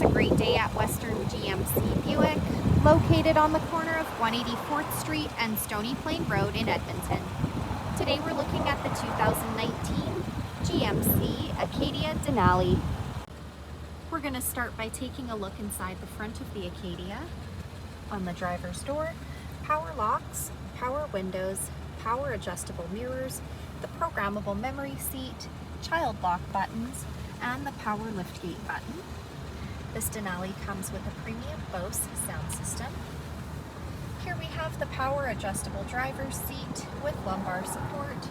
It's a great day at Western GMC Buick, located on the corner of 184th Street and Stony Plain Road in Edmonton. Today we're looking at the 2019 GMC Acadia Denali. We're going to start by taking a look inside the front of the Acadia. On the driver's door, power locks, power windows, power adjustable mirrors, the programmable memory seat, child lock buttons, and the power liftgate button. This Denali comes with a premium Bose sound system. Here we have the power adjustable driver's seat with lumbar support,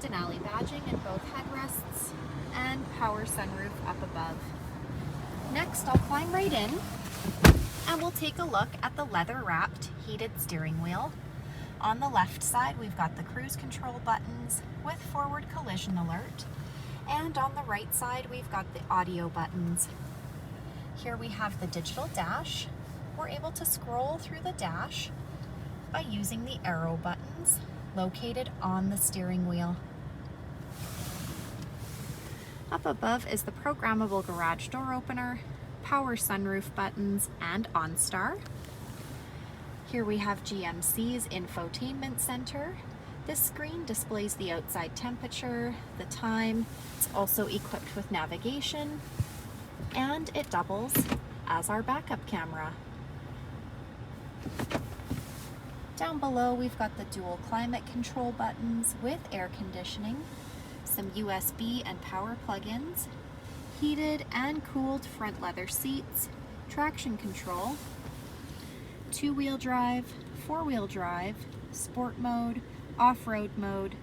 Denali badging in both headrests, and power sunroof up above. Next, I'll climb right in and we'll take a look at the leather-wrapped heated steering wheel. On the left side, we've got the cruise control buttons with forward collision alert. And on the right side, we've got the audio buttons. Here we have the digital dash. We're able to scroll through the dash by using the arrow buttons located on the steering wheel. Up above is the programmable garage door opener, power sunroof buttons, and OnStar. Here we have GMC's infotainment center. This screen displays the outside temperature, the time. It's also equipped with navigation, and it doubles as our backup camera. Down below, we've got the dual climate control buttons with air conditioning, some USB and power plug-ins, heated and cooled front leather seats, traction control, two-wheel drive, four-wheel drive, sport mode, off-road mode,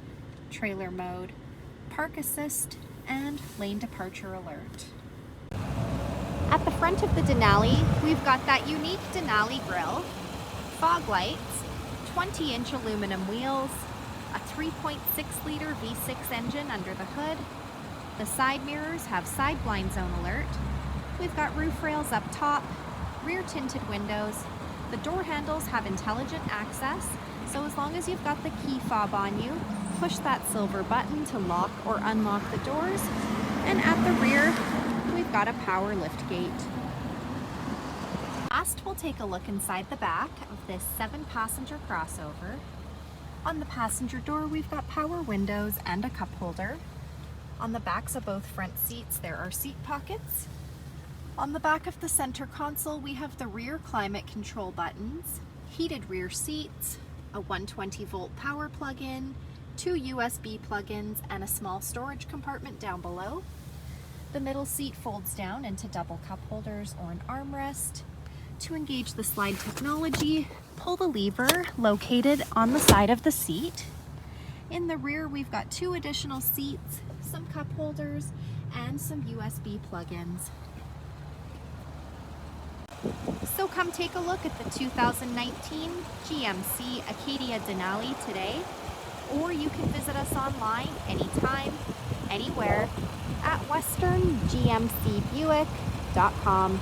trailer mode, park assist, and lane departure alert. At the front of the Denali, we've got that unique Denali grille, fog lights, 20-inch aluminum wheels, a 3.6-liter V6 engine under the hood. The side mirrors have side blind zone alert. We've got roof rails up top, rear tinted windows. The door handles have intelligent access, so as long as you've got the key fob on you, push that silver button to lock or unlock the doors. And at the rear, we've got a power lift gate. Last, we'll take a look inside the back of this 7-passenger crossover. On the passenger door, we've got power windows and a cup holder. On the backs of both front seats, there are seat pockets. On the back of the center console, we have the rear climate control buttons, heated rear seats, a 120-volt power plug-in, 2 USB plug-ins, and a small storage compartment down below. The middle seat folds down into double cup holders or an armrest. To engage the slide technology, pull the lever located on the side of the seat. In the rear, we've got 2 additional seats, some cup holders, and some USB plug-ins. So come take a look at the 2019 GMC Acadia Denali today, or you can visit us online anytime, anywhere at westerngmcbuick.com.